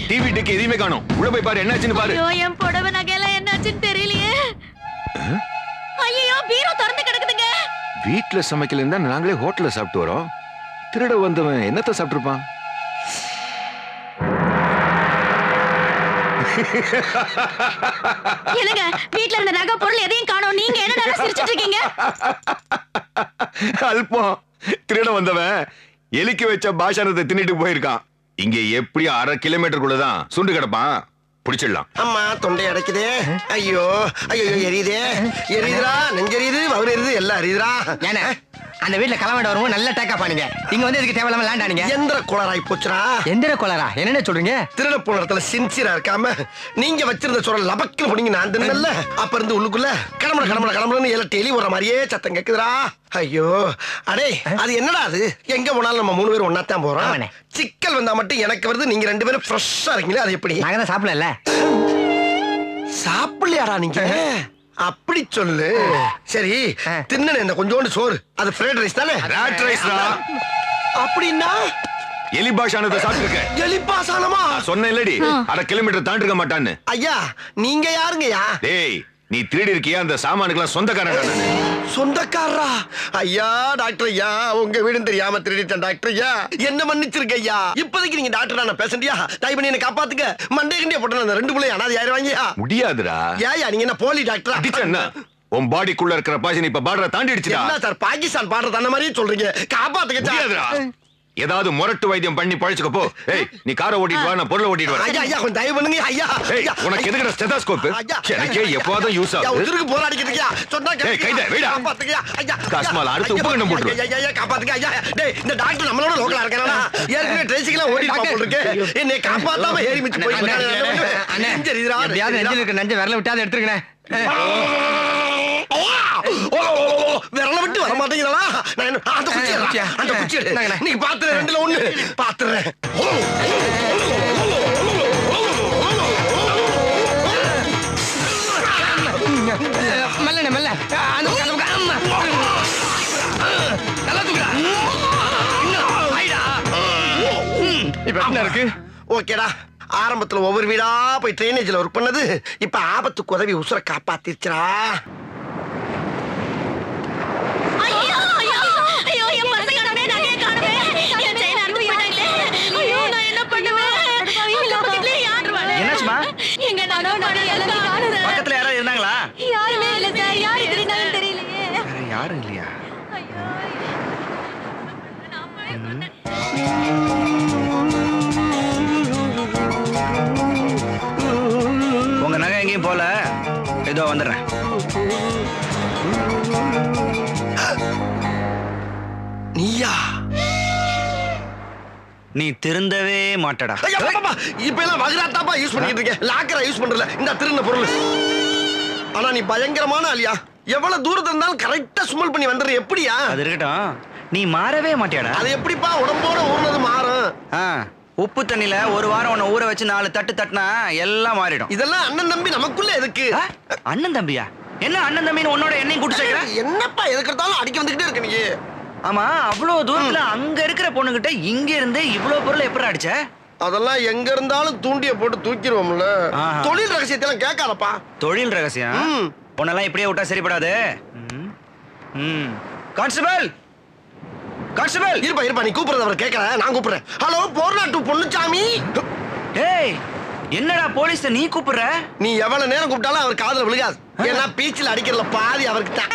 TV டிக்கு எதுவுமே காணோம். உள்ள போய் பாரு, என்னாச்சுன்னு பாரு. ஐயோ, என் புடவை நகையெல்லாம் என்னாச்சுன்னு தெரியலையே. ஐயோ, பீரோ திறந்து கிடக்குதுங்க. வீட்டுல சமைக்கல இருந்தா நாங்களே ஹோட்டல்ல சாப்பிட்டு வரோம். திருட வந்தவன் என்னத்த சாப்பிட்டுருப்பான்? என்னங்க, வீட்டுல இருந்த நகை பொருள் எதையும் காணோம். நீங்க என்ன சிரிச்சிட்டு இருக்கீங்க? அல்பம், திருட வந்தவன் எலிக்கு வச்ச பாஷானத்தை தின்னுட்டு போயிருக்கான். இங்க எப்படி 1/2 கிலோமீட்டருக்குள்ளதான் சுண்டு கிடப்பான். பிடிச்சிடலாம். அம்மா தொண்டை அடைக்குதே. ஐயோ ஐயோ எரியுதே, எரியுதுடா, நெஞ்செரியுது, வவுறு எரியுது, எல்லாம் எரியுதுடா. ஏன்னா அந்த வீட்டுல கிளம்பிட்டு வருவோம், நல்ல டேக்கா பாருங்க. இங்க வந்து இதுக்கு தேவையில்லாம லேண்டானீங்க. எந்திர கோளாறாய் போச்சுடா. எந்திர கோளாரா? என்னென்ன சொல்றீங்க? திருட போன இடத்துல சின்சியரா இருக்காம நீங்க வச்சிருந்த சொல்ற லபக்கு புடிங்க நான் தின்னல்ல. அப்ப இருந்து உள்ளுக்குள்ள கடமட கடமட கடமடன்னு எல்லாம் டெலி வர மாதிரியே சத்தம் கேக்குதுடா. ஐயோ அடே, அது என்னடா அது? எங்க போனாலும் நம்ம 3 பேரும் ஒன்னாத்தான் போறோம். சிக்கல் வந்தா மட்டும் எனக்கு வருது, நீங்க 2 பேரும் ஃப்ரெஷ்ஷா இருக்கீங்களா? அது எப்படி? நாங்க தான் சாப்பிடல. சாப்பிடலையாடா நீங்க? அப்படி சொல்லு. சரி, தின்னு இந்த கொஞ்சோண்டு சோறு, அது ஃப்ரைட் ரைஸ் தானே? ராட் ரைஸ்டா. அப்படின்னா எலி பாஷானத்தை சாப்பிட்டுருக்க. எலி பாசானமா? சொன்னேன் இல்லடி, 1/2 கிலோமீட்டர் தாண்டி இருக்க மாட்டான்னு. ஐயா நீங்க யாருங்கய்யா? டேய், நீ திருடி இருக்கியா? அந்த சாமானுக்கெல்லாம் சொந்தக்காரன். சொந்தக்காரரா? ஐயா டாக்டர் ஐயா, உங்க வீடும் தெரியாம திருடிட்டேன் டாக்டர் ஐயா, என்ன மன்னிச்சிருக்க ஐயா. இப்போதைக்கு நீங்க டாக்டர், நான் பேசண்டியா? தாய் பண்ணி என்ன காப்பாத்துக்க. மண்டே கண்டியா போட்டு அந்த 2 பிள்ளை அனாதை ஆயிருவாங்கயா. முடியாதுடா. ஏயா நீங்க என்ன போலி டாக்டரா? அடிச்சேன்னா உன் பாடிக்குள்ள இருக்கிற பாஷன் இப்ப பார்டரை தாண்டி அடிச்சுடா. என்ன சார் பாகிஸ்தான் பாடுறது அந்த மாதிரியே சொல்றீங்க? காப்பாத்துக்க சார். ஏதாவது முரட்டு வைத்தியம் பண்ணி பழிச்சுக்க போ. ஏய், நீ காரை ஓட்டிட்டு வா, நான் பொருளை ஓட்டிட்டு வரேன். ஐயா ஐயா கொஞ்சம் தயவு பண்ணுங்க ஐயா. ஏய், உனக்கு எதுக்குடா ஸ்டெதோஸ்கோப்? எனக்கே எப்போதும் யூஸ் ஆகுது. உதிருக்கு போராடிக்கிறியா? சொன்னா ஏய், கைடா வெடா. காப்பாத்துங்க ஐயா. காஸ்மால அடுத்து உப்பு கண்ணம் போடு. ஐயா ஐயா காப்பாத்துங்க ஐயா. டேய், இந்த டாக்டர் நம்மளோட லோக்கலா இருக்கானா? ஏற்கனவே ட்ரெஸ்ஸிங்லாம் ஓடி பாப்போம் இருக்கு. என்னை காப்பாத்தாம ஏறி மிச்சு போய் நெஞ்சரிடா. எப்படியாவது நெஞ்சில இருக்க நெஞ்ச விரல விட்டாது எடுத்துக்கணே. விரல விட்டு வர மாட்டேங்கிறா. அந்த குச்சி நீ பாத்துற 2ல 1 பாத்துறேன். மெல்ல மெல்ல அந்த நல்லா தூக்குடா. இப்ப என்ன இருக்கு? ஓகேடா, ஆரம்பத்துல ஒவ்வொரு வீடா போய் ட்ரைனேஜ்ல ஒர்க் பண்ணது இப்ப ஆபத்துக்கு உதவி உசுரை காப்பாத்திருச்சுடா. பக்கத்துல யாராவது இருந்தாங்களா? யாருமே இல்ல சார். யாரு திருடினாலும் தெரியலையே. யாரும் இல்லையா? உங்க நகை எங்கேயும் போல, ஏதோ வந்துடுறேன். நீயா? நீ திருந்தவே மாட்டடா. இப்ப எல்லாம் வகுராத்தாப்பா யூஸ் பண்ணிட்டு இருக்கேன், லாக்கரா யூஸ் பண்றல. இந்த திருந்த பொருள். ஆனா நீ பயங்கரமான ஆளியா. எவ்வளவு தூரத்துல இருந்தாலும் கரெக்டா சுமல் பண்ணி வந்துடுற. எப்படியா? அது இருக்கட்டும், நீ மாறவே மாட்டியாடா. அது எப்படிப்பா உடம்போட ஊர்னது மாறும்? உப்பு தண்ணில 1 வாரம் உன்னை ஊற வச்சு 4 தட்டு தட்டினா எல்லாம் மாறிடும். இதெல்லாம் அண்ணன் தம்பி நமக்குள்ள எதுக்கு? அண்ணன் தம்பியா? என்ன அண்ணன் தம்பின்னு உன்னோட என்னையும் கூட்டு சேர்க்கிற? என்னப்பா எதுக்கெடுத்தாலும் அடிக்க வந்துகிட்டே இருக்க நீ. ஆமா, அவ்வளவு தூரத்துல அங்க இருக்கிற பொண்ணுகிட்ட இங்க இருந்து இவ்வளவு பொருள் எப்படி அடிச்ச? அதெல்லாம் எங்க இருந்தாலும் தூண்டிய போட்டு தூக்கிடுவோம்ல. தொழில் ரகசியத்தை எல்லாம் கேட்காதப்பா. தொழில் ரகசியம்? உன்னெல்லாம் இப்படியே விட்டா சரிப்படாது. கான்ஸ்டபிள், கான்ஸ்டபிள் இருப்பா இருப்பா, நீ கூப்பிடுறது அவர் கேட்கற, நான் கூப்பிடுறேன். ஹலோ, போர்நாட்டு பொண்ணுச்சாமி. டேய், என்னடா போலீஸ நீ கூப்பிடுற? நீ எவ்வளவு நேரம் கூப்பிட்டாலும் அவர் காதுல விழுகாது. ஏன்னா பீச்சில் அடிக்கிறதுல பாதி அவருக்கு தான்.